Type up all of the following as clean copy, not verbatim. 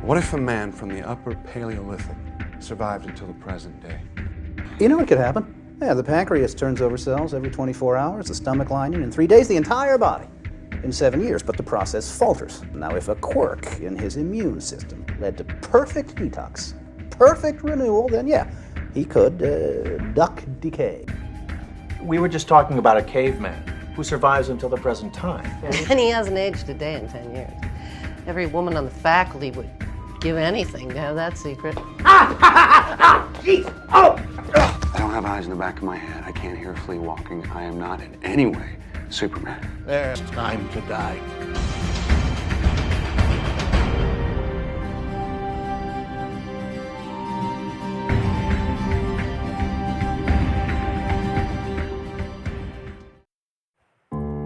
What if a man from the upper Paleolithic survived until the present day? You know what could happen? Yeah, the pancreas turns over cells every 24 hours, the stomach lining in 3 days, the entire body in 7 years, but the process falters. Now, if a quirk in his immune system led to perfect detox, perfect renewal, then yeah, he could duck decay. We were just talking about a caveman who survives until the present time. And he hasn't aged a day in 10 years. Every woman on the faculty would give anything to have that secret. Jeez! Oh! I don't have eyes in the back of my head. I can't hear a flea walking. I am not in any way Superman. There's time to die.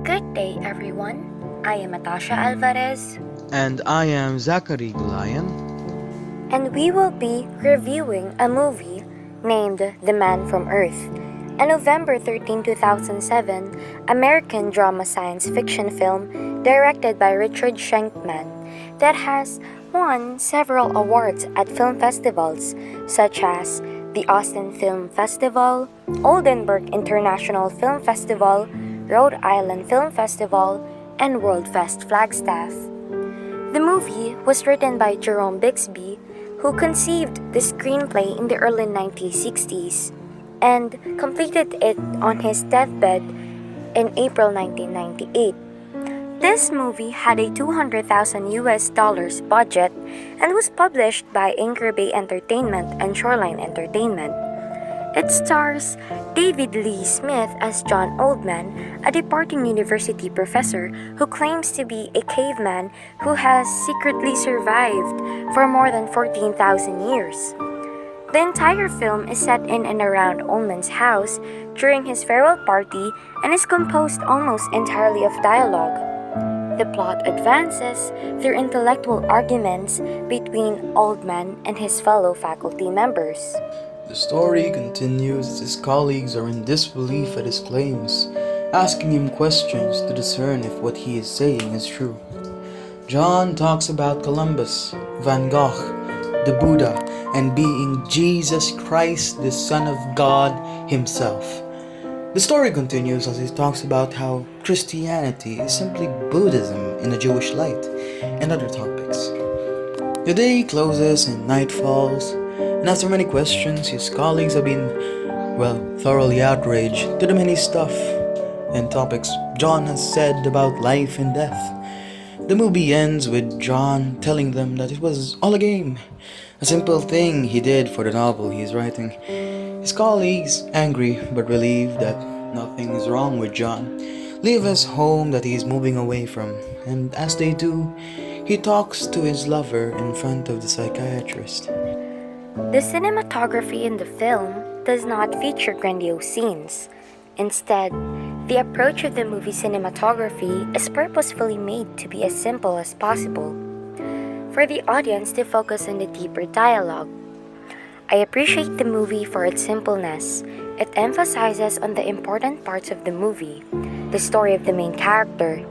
Good day, everyone. I am Atasha Alvarez. And I am Zachary Gulayan. And we will be reviewing a movie named The Man from Earth, a November 13, 2007 American drama science fiction film directed by Richard Schenkman that has won several awards at film festivals such as the Austin Film Festival, Oldenburg International Film Festival, Rhode Island Film Festival, and Worldfest Flagstaff. The movie was written by Jerome Bixby, who conceived the screenplay in the early 1960s and completed it on his deathbed in April 1998. This movie had a $200,000 budget and was published by Anchor Bay Entertainment and Shoreline Entertainment. It stars David Lee Smith as John Oldman, a departing university professor who claims to be a caveman who has secretly survived for more than 14,000 years. The entire film is set in and around Oldman's house during his farewell party and is composed almost entirely of dialogue. The plot advances through intellectual arguments between Oldman and his fellow faculty members. The story continues as his colleagues are in disbelief at his claims, asking him questions to discern if what he is saying is true. John talks about Columbus, Van Gogh, the Buddha, and being Jesus Christ, the Son of God himself. The story continues as he talks about how Christianity is simply Buddhism in a Jewish light, and other topics. The day closes and night falls, and after many questions, his colleagues have been, thoroughly outraged to the many stuff and topics John has said about life and death. The movie ends with John telling them that it was all a game, a simple thing he did for the novel he is writing. His colleagues, angry but relieved that nothing is wrong with John, leave his home that he is moving away from, and as they do, he talks to his lover in front of the psychiatrist. The cinematography in the film does not feature grandiose scenes. Instead, the approach of the movie cinematography is purposefully made to be as simple as possible, for the audience to focus on the deeper dialogue. I appreciate the movie for its simpleness. It emphasizes on the important parts of the movie, the story of the main character.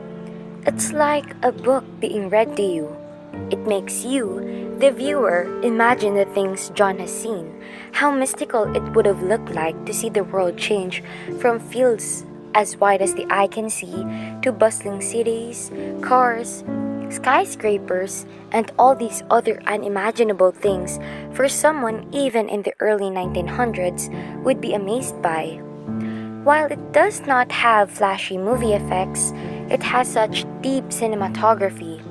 It's like a book being read to you. It makes you, the viewer, imagine the things John has seen, how mystical it would have looked like to see the world change from fields as wide as the eye can see to bustling cities, cars, skyscrapers, and all these other unimaginable things for someone even in the early 1900s would be amazed by. While it does not have flashy movie effects, it has such deep cinematography.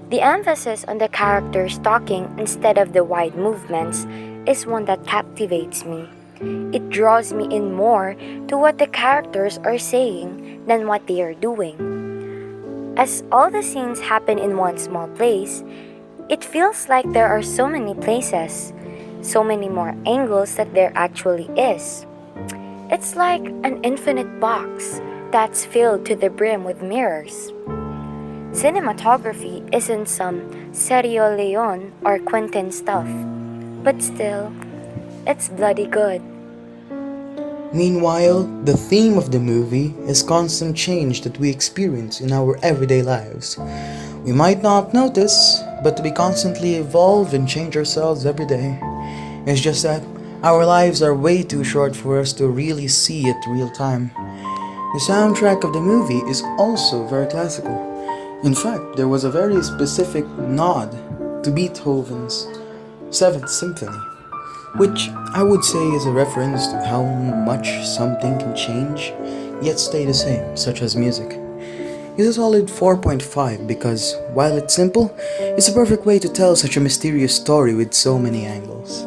The emphasis on the characters talking instead of the wide movements is one that captivates me. It draws me in more to what the characters are saying than what they are doing. As all the scenes happen in one small place, it feels like there are so many places, so many more angles that there actually is. It's like an infinite box that's filled to the brim with mirrors. Cinematography isn't some Sergio Leone or Quentin stuff, but still, it's bloody good. Meanwhile, the theme of the movie is constant change that we experience in our everyday lives. We might not notice, but to be constantly evolve and change ourselves every day. It's just that our lives are way too short for us to really see it real time. The soundtrack of the movie is also very classical. In fact, there was a very specific nod to Beethoven's Seventh Symphony, which I would say is a reference to how much something can change yet stay the same, such as music. It's a solid 4.5 because, while it's simple, it's a perfect way to tell such a mysterious story with so many angles.